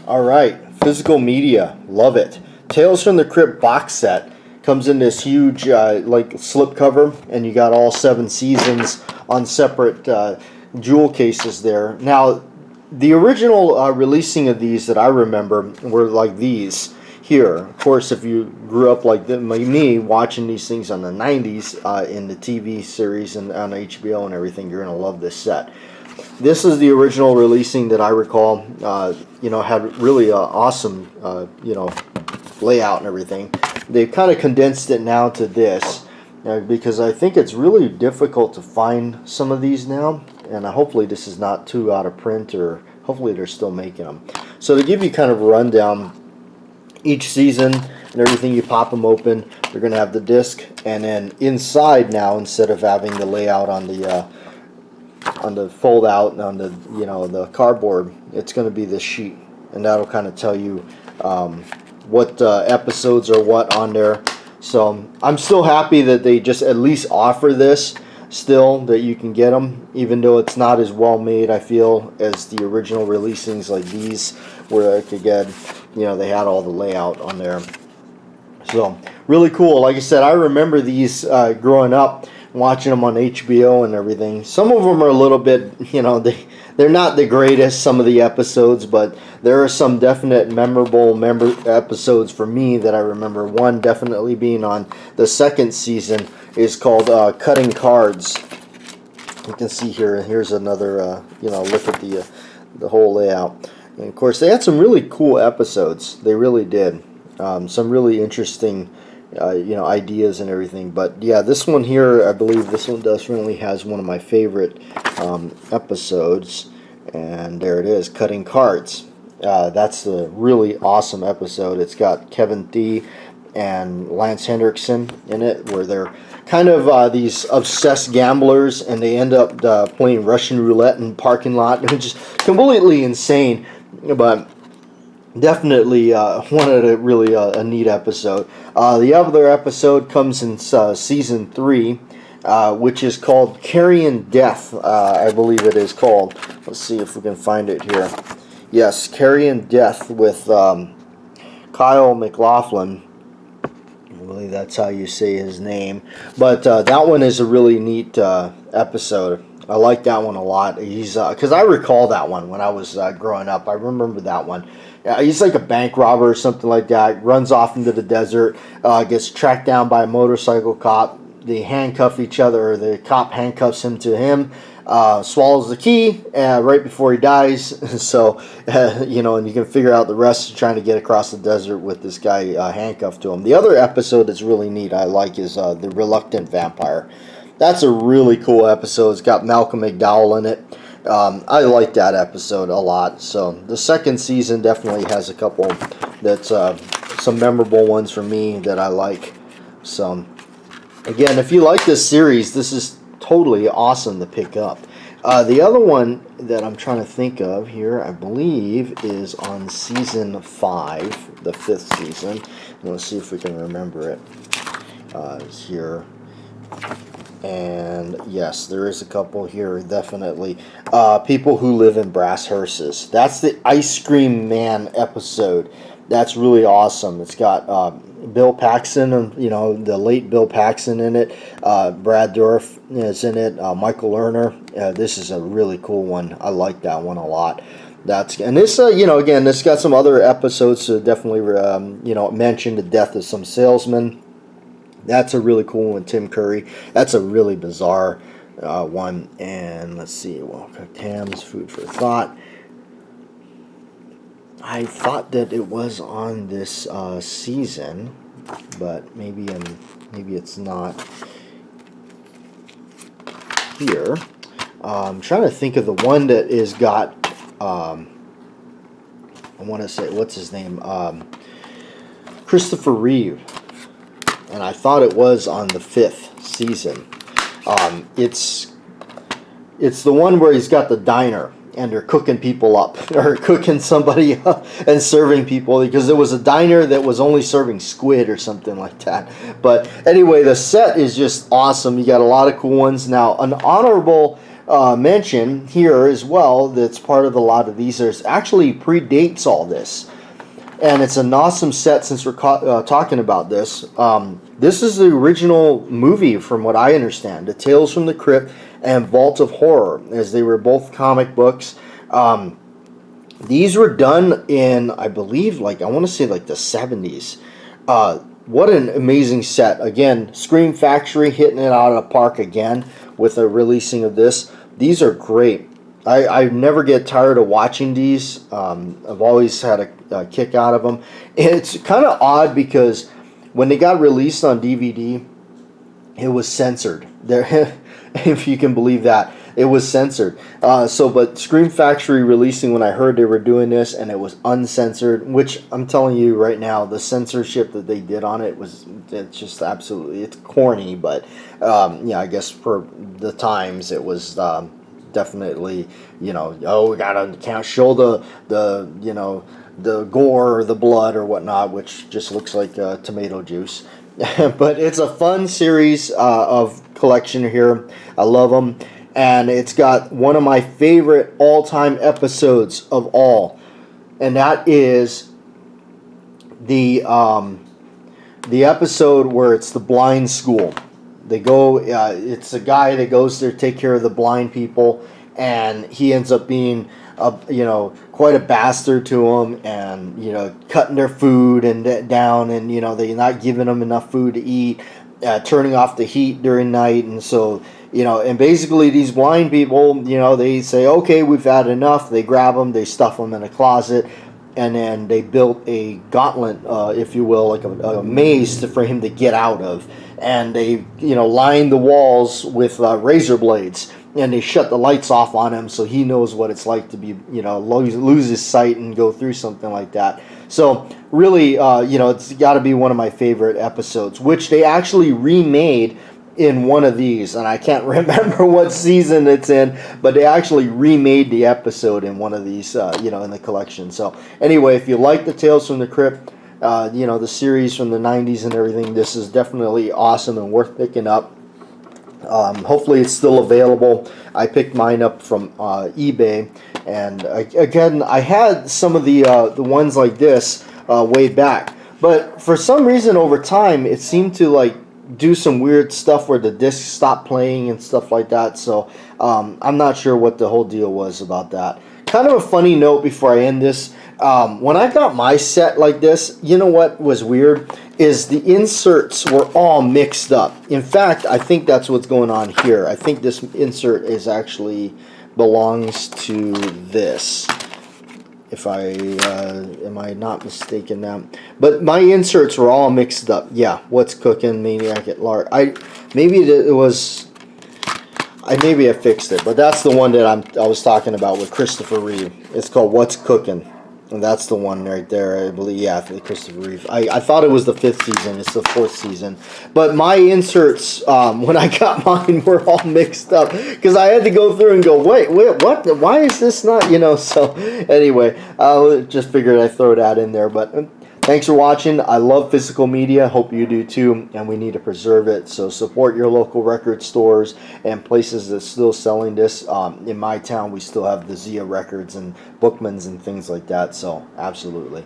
All right, physical media, love it. Tales from the Crypt box set comes in this huge like slipcover, and you got all 7 seasons on separate jewel cases there. Now, the original releasing of these that I remember were like these here. Of course, if you grew up like me, watching these things on the 90s in the TV series and on HBO and everything, you're going to love this set. This is the original releasing that I recall, had really awesome, layout and everything. They've kind of condensed it now to this because I think it's really difficult to find some of these now, and hopefully this is not too out of print, or hopefully they're still making them. So to give you kind of a rundown, each season and everything, you pop them open, they're going to have the disc, and then inside now, instead of having the layout on the fold out and on the cardboard, it's going to be this sheet, and that'll kind of tell you what episodes are what on there. So I'm still happy that they just at least offer this still, that you can get them, even though it's not as well made, I feel, as the original releasings like these, where I could get, they had all the layout on there. So really cool. Like I said, I remember these growing up, watching them on HBO and everything. Some of them are a little bit, they're not the greatest, some of the episodes, but there are some definite memorable episodes for me that I remember. One definitely being on the 2nd season is called Cutting Cards. You can see here, here's another, look at the whole layout. And of course, they had some really cool episodes. They really did. Some really interesting ideas and everything. But yeah, this one here, I believe this one definitely has one of my favorite episodes, and there it is, Cutting Cards. That's a really awesome episode. It's got Kevin Thee and Lance Hendrickson in it, where they're kind of these obsessed gamblers, and they end up playing Russian roulette in the parking lot. It's just completely insane, but definitely wanted a really a neat episode. The other episode comes in season 3, which is called Carrying Death, I believe it is called. Let's see if we can find it here. Yes, Carrying Death with Kyle MacLachlan. I believe that's how you say his name. But that one is a really neat episode. I like that one a lot. He's because I recall that one when I was growing up. I remember that one. He's like a bank robber or something like that. Runs off into the desert, gets tracked down by a motorcycle cop. They handcuff each other, or the cop handcuffs him to him. Swallows the key right before he dies. So, and you can figure out the rest trying to get across the desert with this guy handcuffed to him. The other episode that's really neat I like is The Reluctant Vampire. That's a really cool episode. It's got Malcolm McDowell in it. I like that episode a lot. So the 2nd season definitely has a couple that's some memorable ones for me that I like. So again, if you like this series, this is totally awesome to pick up. The other one that I'm trying to think of here, I believe, is on season 5, the 5th season. Let's see if we can remember it. It's here. And yes, there is a couple here, definitely. People Who Live in Brass Hearses. That's the Ice Cream Man episode. That's really awesome. It's got Bill Paxton, the late Bill Paxton in it. Brad Dourif is in it. Michael Lerner. This is a really cool one. I like that one a lot. And this, again, this got some other episodes to definitely, mention the death of some salesmen. That's a really cool one, Tim Curry. That's a really bizarre one. And let's see, Tam's Food for Thought. I thought that it was on this season, but maybe it's not here. I'm trying to think of the one that is got. I want to say, what's his name? Christopher Reeve. And I thought it was on the 5th season. It's the one where he's got the diner and they're cooking people up, or cooking somebody up and serving people, because there was a diner that was only serving squid or something like that. But anyway, the set is just awesome. You got a lot of cool ones. Now, an honorable mention here as well that's part of a lot of these is actually predates all this. And it's an awesome set since we're talking about this. This is the original movie from what I understand. The Tales from the Crypt and Vault of Horror, as they were both comic books. These were done in, I believe, like I want to say like the 70s. What an amazing set. Again, Scream Factory hitting it out of the park again with a releasing of this. These are great. I never get tired of watching these. I've always had a kick out of them. It's kind of odd because when they got released on DVD, it was censored. There, if you can believe that, it was censored. But Scream Factory releasing when I heard they were doing this, and it was uncensored. Which I'm telling you right now, the censorship that they did on it's just absolutely, it's corny. But yeah, I guess for the times it was. Definitely, we can't show the gore or the blood or whatnot, which just looks like tomato juice. But it's a fun series of collection here. I love them, and it's got one of my favorite all-time episodes of all, and that is the episode where it's the blind school. They go. It's a guy that goes there to take care of the blind people, and he ends up being, quite a bastard to them, and cutting their food and down, and they're not giving them enough food to eat, turning off the heat during night, and so and basically these blind people, they say, okay, we've had enough. They grab them, they stuff them in a closet. And then they built a gauntlet, if you will, like a maze for him to get out of. And they, lined the walls with razor blades. And they shut the lights off on him so he knows what it's like to be, lose his sight and go through something like that. So really, it's got to be one of my favorite episodes, which they actually remade in one of these, and I can't remember what season it's in, but they actually remade the episode in one of these, in the collection. So anyway, if you like the Tales from the Crypt, the series from the 90s and everything, this is definitely awesome and worth picking up. Hopefully it's still available. I picked mine up from eBay, and again, I had some of the ones like this way back, but for some reason over time, it seemed to do some weird stuff where the disc stopped playing and stuff like that. So I'm not sure what the whole deal was about that. Kind of a funny note before I end this. When I got my set like this, you know what was weird? Is the inserts were all mixed up. In fact, I think that's what's going on here. I think this insert is actually belongs to this. If I am I not mistaken now, but my inserts were all mixed up. Yeah, What's Cooking, Maniac at Large. Maybe I fixed it, but that's the one that I was talking about with Christopher Reeve. It's called What's Cooking, and that's the one right there. I believe, yeah, Christopher Reeve. I thought it was the 5th season. It's the 4th season. But my inserts, when I got mine, were all mixed up because I had to go through and go, wait, what? Why is this not? So anyway, I just figured I'd throw that in there. But thanks for watching. I love physical media. Hope you do too, and we need to preserve it. So support your local record stores and places that's still selling this. In my town, we still have the Zia Records and Bookman's and things like that. So absolutely.